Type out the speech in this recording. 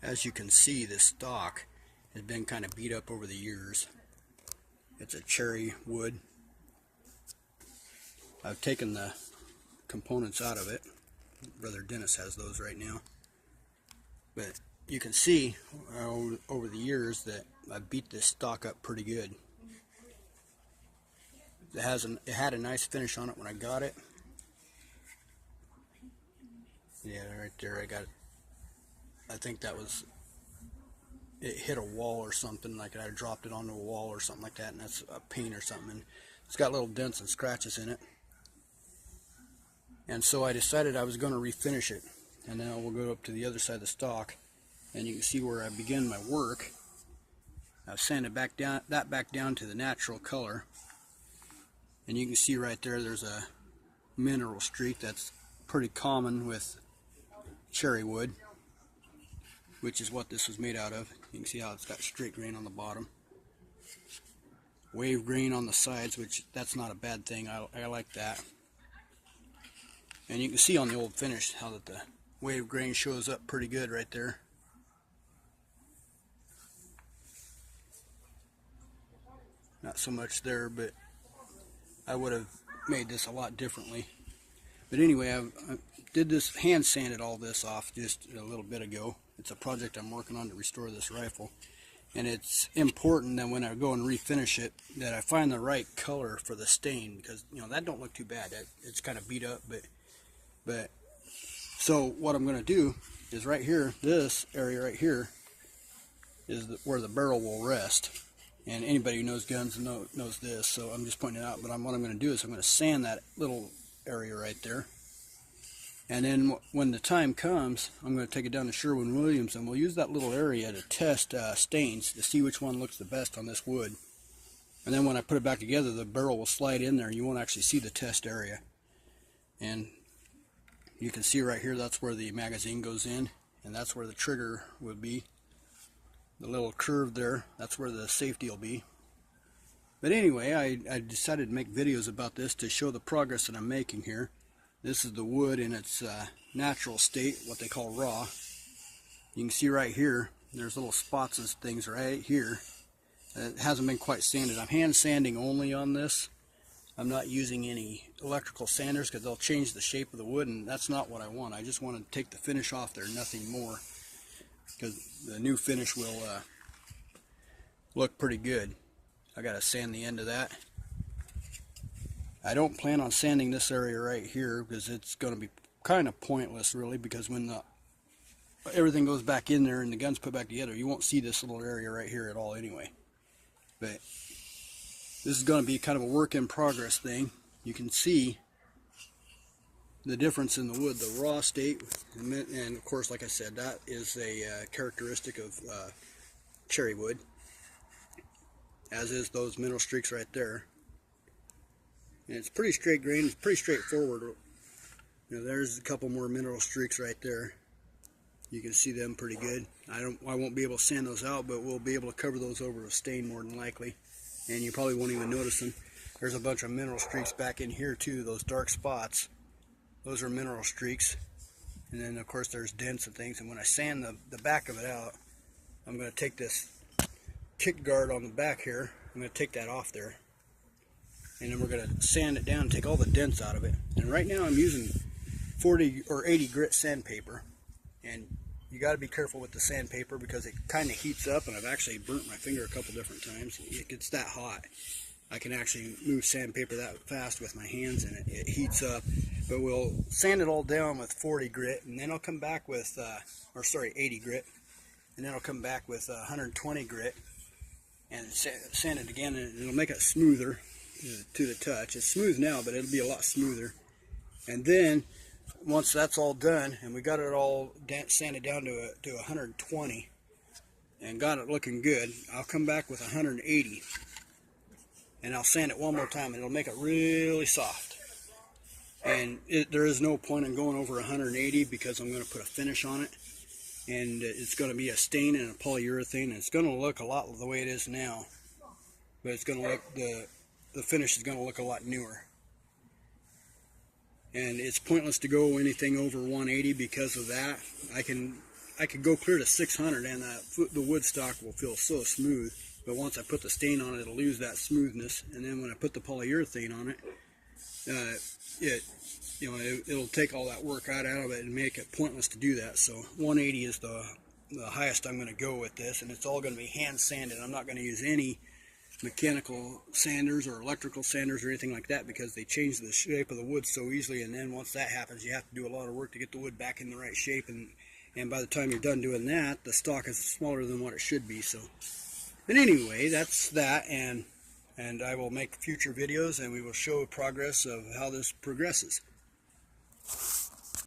As you can see, this stock has been kind of beat up over the years. It's a cherry wood. I've taken the components out of it. Brother Dennis has those right now. But you can see over the years that I beat this stock up pretty good. It had a nice finish on it when I got it. Yeah, right there I think that was, it hit a wall or something, like I dropped it onto a wall or something like that, and that's a paint or something. And it's got little dents and scratches in it. And so I decided I was going to refinish it. And now we'll go up to the other side of the stock, and you can see where I began my work. I've sanded back down to the natural color. And you can see right there's a mineral streak that's pretty common with cherry wood, which is what this was made out of. You can see how it's got straight grain on the bottom, wave grain on the sides, which that's not a bad thing. I like that. And you can see on the old finish how that the wave grain shows up pretty good right there. Not so much there, but I would have made this a lot differently. But anyway, I did this, hand sanded all this off just a little bit ago. It's a project I'm working on to restore this rifle. And it's important that when I go and refinish it, that I find the right color for the stain, because that don't look too bad. It's kind of beat up, but so what I'm going to do is right here, this area right here is where the barrel will rest. And anybody who knows guns knows this, so I'm just pointing it out. But what I'm going to do is I'm going to sand that little area right there. And then when the time comes, I'm going to take it down to Sherwin-Williams, and we'll use that little area to test stains to see which one looks the best on this wood. And then when I put it back together, the barrel will slide in there, and you won't actually see the test area. And you can see right here, that's where the magazine goes in, and that's where the trigger would be. The little curve there, that's where the safety will be. But anyway, I decided to make videos about this to show the progress that I'm making here. This is the wood in its natural state, what they call raw. You can see right here, there's little spots and things right here. It hasn't been quite sanded. I'm hand sanding only on this. I'm not using any electrical sanders because they'll change the shape of the wood, and that's not what I want. I just want to take the finish off there, nothing more, because the new finish will look pretty good. I got to sand the end of that. I don't plan on sanding this area right here because it's going to be kind of pointless, really, because when everything goes back in there and the gun's put back together, you won't see this little area right here at all anyway. But this is going to be kind of a work in progress thing. You can see the difference in the wood, the raw state, and of course, like I said, that is a characteristic of cherry wood, as is those mineral streaks right there. And it's pretty straight grain, it's pretty straightforward. There's a couple more mineral streaks right there. You can see them pretty good. I won't be able to sand those out, but we'll be able to cover those over with stain more than likely, and you probably won't even notice them. There's a bunch of mineral streaks back in here too, those dark spots. Those are mineral streaks. And then of course there's dents and things, and when I sand the back of it out, I'm going to take this kick guard on the back here, I'm going to take that off there. And then we're going to sand it down and take all the dents out of it. And right now I'm using 40 or 80 grit sandpaper. And you got to be careful with the sandpaper because it kind of heats up, and I've actually burnt my finger a couple different times. It gets that hot. I can actually move sandpaper that fast with my hands, and it heats up. But we'll sand it all down with 40 grit, and then I'll come back with, 80 grit. And then I'll come back with 120 grit and sand it again, and it'll make it smoother to the touch. It's smooth now, but it'll be a lot smoother. And then once that's all done and we got it all sanded down to 120 and got it looking good, I'll come back with 180 and I'll sand it one more time, and it'll make it really soft. And there is no point in going over 180 because I'm going to put a finish on it, and it's going to be a stain and a polyurethane, and it's going to look a lot the way it is now, but it's going to look, the finish is going to look a lot newer. And it's pointless to go anything over 180 because of that. I can I could go clear to 600 and the wood stock will feel so smooth. But once I put the stain on it, it'll lose that smoothness. And then when I put the polyurethane on it, it'll take all that work out of it and make it pointless to do that. So 180 is the highest I'm going to go with this, and it's all going to be hand sanded. I'm not going to use any mechanical sanders or electrical sanders or anything like that, because they change the shape of the wood so easily, and then once that happens, you have to do a lot of work to get the wood back in the right shape, and by the time you're done doing that, the stock is smaller than what it should be. So, but anyway, that's that, and I will make future videos, and we will show progress of how this progresses.